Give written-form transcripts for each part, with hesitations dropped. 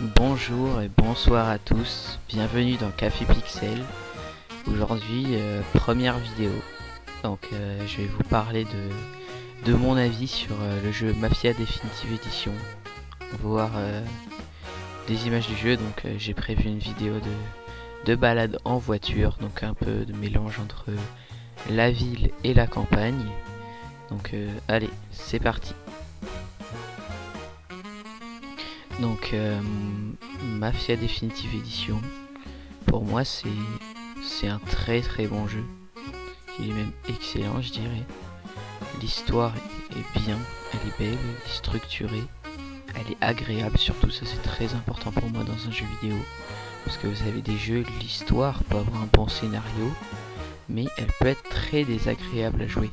Bonjour et bonsoir à tous, bienvenue dans Café Pixel. Aujourd'hui, première vidéo. Donc je vais vous parler de mon avis sur le jeu Mafia Definitive Edition. On va voir des images du jeu, donc j'ai prévu une vidéo de balade en voiture, donc un peu de mélange entre la ville et la campagne. Donc allez, c'est parti. Donc Mafia Definitive Edition, pour moi c'est un très bon jeu. Il est même excellent, je dirais. L'histoire est bien, elle est belle, elle est structurée, elle est agréable, surtout ça c'est très important pour moi dans un jeu vidéo. Parce que vous avez des jeux, l'histoire peut avoir un bon scénario, mais elle peut être très désagréable à jouer.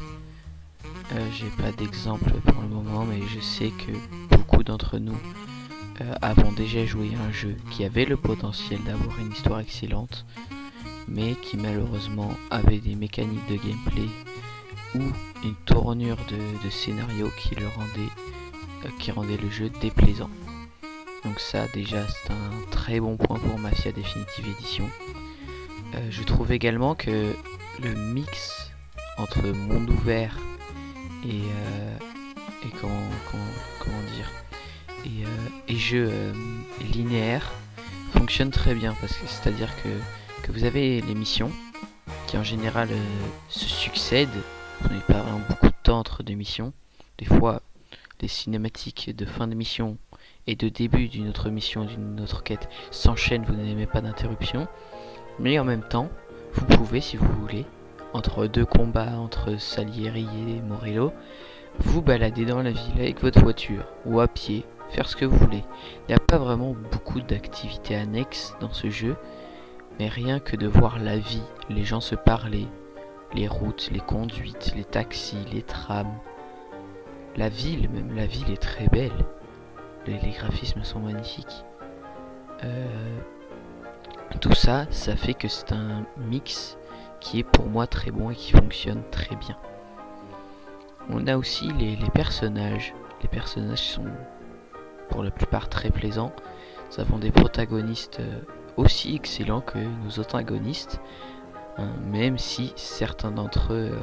J'ai pas d'exemple pour le moment, mais je sais que beaucoup d'entre nous avons déjà joué à un jeu qui avait le potentiel d'avoir une histoire excellente, mais qui malheureusement avait des mécaniques de gameplay ou une tournure de scénario qui rendait le jeu déplaisant. Donc ça déjà c'est un très bon point pour Mafia Definitive Edition. Je trouve également que le mix entre monde ouvert et comment dire et jeu linéaire fonctionne très bien, parce que c'est-à-dire que vous avez les missions qui en général se succèdent. Vous n'avez pas vraiment beaucoup de temps entre deux missions. Des fois, les cinématiques de fin de mission et de début d'une autre mission, d'une autre quête s'enchaînent, vous n'avez pas d'interruption. Mais en même temps, vous pouvez, si vous voulez, entre deux combats entre Salieri et Morello, vous balader dans la ville avec votre voiture ou à pied, faire ce que vous voulez. Il n'y a pas vraiment beaucoup d'activités annexes dans ce jeu, mais rien que de voir la vie, les gens se parler, les routes, les conduites, les taxis, les trams, la ville est très belle. Les graphismes sont magnifiques. Tout ça, ça fait que c'est un mix qui est pour moi très bon et qui fonctionne très bien. On a aussi les personnages. Les personnages sont pour la plupart très plaisants. Nous avons des protagonistes aussi excellents que nos antagonistes, même si certains d'entre eux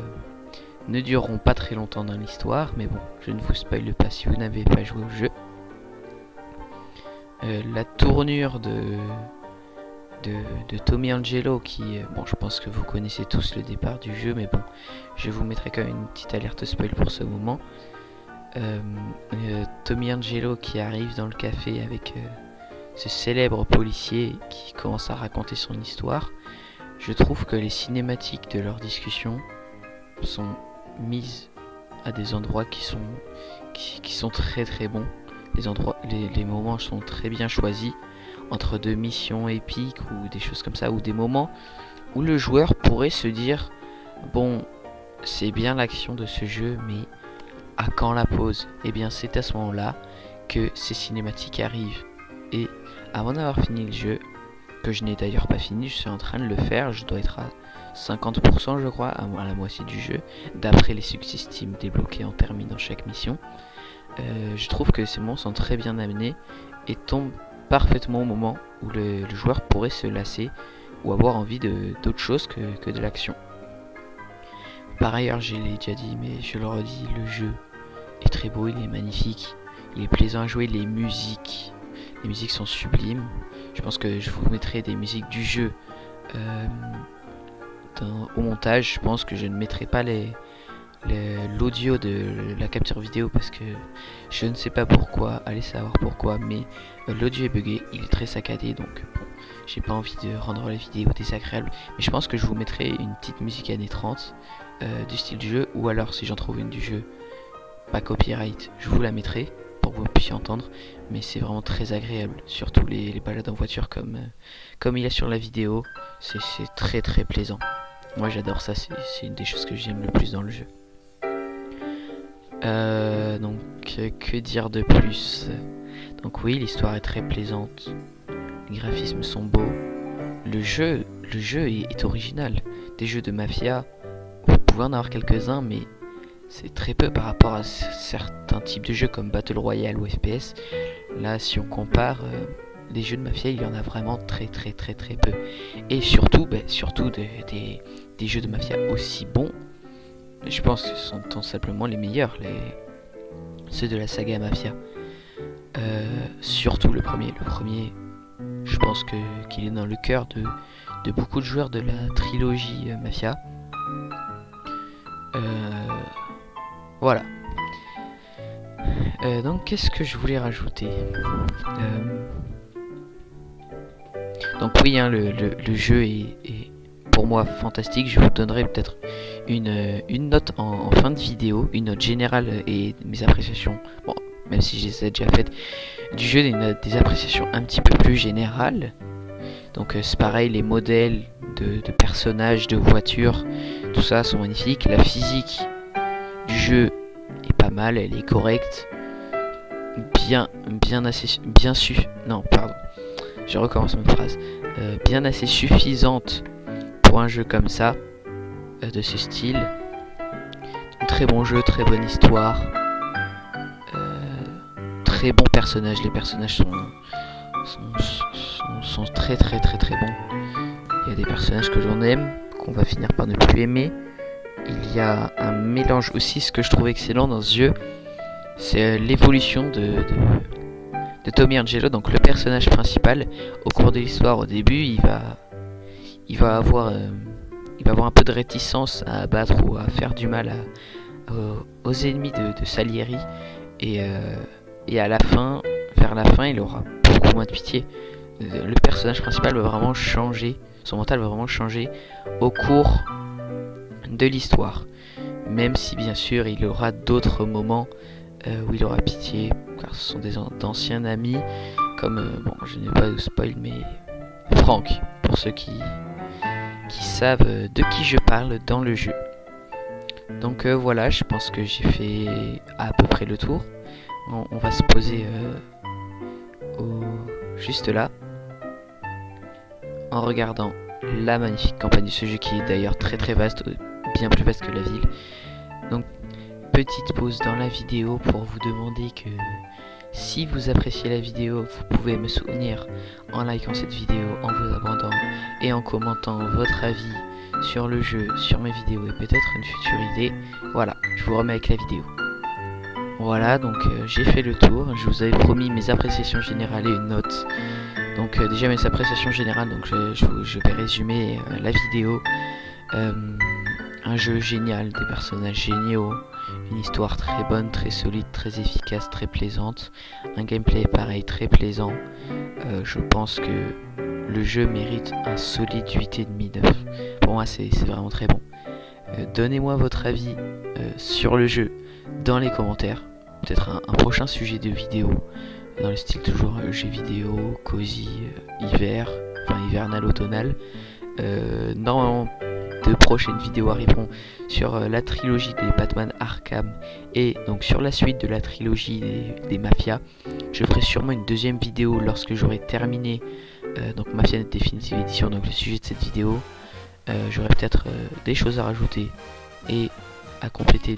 ne dureront pas très longtemps dans l'histoire, mais bon, je ne vous spoile pas si vous n'avez pas joué au jeu. La tournure de Tommy Angelo, qui bon, je pense que vous connaissez tous le départ du jeu, mais bon, je vous mettrai quand même une petite alerte spoil pour ce moment. Tommy Angelo qui arrive dans le café avec ce célèbre policier qui commence à raconter son histoire. Je trouve que les cinématiques de leur discussion sont mises à des endroits qui sont très bons. Les moments sont très bien choisis entre deux missions épiques ou des choses comme ça, ou des moments où le joueur pourrait se dire bon, c'est bien l'action de ce jeu, mais à quand la pause? Et bien c'est à ce moment-là que ces cinématiques arrivent. Et avant d'avoir fini le jeu, que je n'ai d'ailleurs pas fini, je suis en train de le faire, je dois être à 50% je crois, à la moitié du jeu, d'après les success Steam débloqués en terminant chaque mission. Je trouve que ces moments sont très bien amenés et tombent parfaitement au moment où le joueur pourrait se lasser ou avoir envie d'autre chose que de l'action. Par ailleurs, je l'ai déjà dit, mais je le redis, le jeu est très beau, il est magnifique, il est plaisant à jouer, les musiques sont sublimes. Je pense que je vous mettrai des musiques du jeu au montage. Je pense que je ne mettrai pas l'audio de la capture vidéo parce que je ne sais pas pourquoi, allez savoir pourquoi, mais l'audio est bugué, il est très saccadé, donc bon, j'ai pas envie de rendre la vidéo désagréable, mais je pense que je vous mettrai une petite musique années 30 du style du jeu, ou alors si j'en trouve une du jeu pas copyright, je vous la mettrai pour que vous puissiez entendre, mais c'est vraiment très agréable, surtout les balades en voiture comme il y a sur la vidéo, c'est très plaisant. Moi j'adore ça, c'est une des choses que j'aime le plus dans le jeu. Donc que dire de plus? Donc oui, l'histoire est très plaisante, les graphismes sont beaux, le jeu est original. Des jeux de mafia, vous pouvez en avoir quelques-uns, mais c'est très peu par rapport à certains types de jeux comme Battle Royale ou FPS. Là, si on compare, des jeux de mafia, il y en a vraiment très peu. Et surtout, surtout des jeux de mafia aussi bons, je pense que ce sont tout simplement les meilleurs, ceux de la saga Mafia. Surtout le premier. Le premier, je pense qu'il est dans le cœur de beaucoup de joueurs de la trilogie Mafia. Voilà. Donc qu'est-ce que je voulais rajouter, donc oui, hein, le jeu est pour moi fantastique. Je vous donnerai peut-être une note en fin de vidéo, une note générale et mes appréciations, bon, même si je les ai déjà faites, du jeu, des appréciations un petit peu plus générales. Donc c'est pareil, les modèles de personnages, de voitures, tout ça sont magnifiques. La physique du jeu est pas mal, elle est correcte, je recommence ma phrase, bien assez suffisante pour un jeu comme ça, de ce style. Très bon jeu, très bonne histoire, très bons personnages. Les personnages sont très bons. Il y a des personnages que j'en aime, qu'on va finir par ne plus aimer. Il y a un mélange aussi, ce que je trouve excellent dans ce jeu, c'est l'évolution de Tommy Angelo, donc le personnage principal. Au cours de l'histoire, au début, il va avoir un peu de réticence à abattre ou à faire du mal aux ennemis de Salieri, et à la fin, vers la fin, il aura beaucoup moins de pitié. Le personnage principal va vraiment changer, son mental va vraiment changer au cours de l'histoire, même si bien sûr il aura d'autres moments où il aura pitié, car ce sont d'anciens amis, comme bon, je n'ai pas de spoil, mais Frank, pour ceux qui savent de qui je parle dans le jeu. Donc voilà, je pense que j'ai fait à peu près le tour. On va se poser juste là, en regardant la magnifique campagne de ce jeu, qui est d'ailleurs très vaste, bien plus vaste que la ville. Donc petite pause dans la vidéo pour vous demander que si vous appréciez la vidéo, vous pouvez me soutenir en likant cette vidéo, en vous abonnant et en commentant votre avis sur le jeu, sur mes vidéos et peut-être une future idée. Voilà, je vous remets avec la vidéo. Voilà, donc j'ai fait le tour. Je vous avais promis mes appréciations générales et une note. Donc déjà mes appréciations générales, donc je vais résumer la vidéo. Un jeu génial, des personnages géniaux, une histoire très bonne, très solide, très efficace, très plaisante, un gameplay pareil, très plaisant. Je pense que le jeu mérite un solide 8,5/9. Pour moi c'est vraiment très bon. Donnez-moi votre avis sur le jeu dans les commentaires. Peut-être un prochain sujet de vidéo, dans le style toujours jeux vidéo, cosy, hivernal, automnal. Normalement, de prochaines vidéos arriveront sur la trilogie des Batman Arkham et donc sur la suite de la trilogie des Mafia. Je ferai sûrement une deuxième vidéo lorsque j'aurai terminé donc Mafia Net Definitive Edition, donc le sujet de cette vidéo. J'aurai peut-être des choses à rajouter et à compléter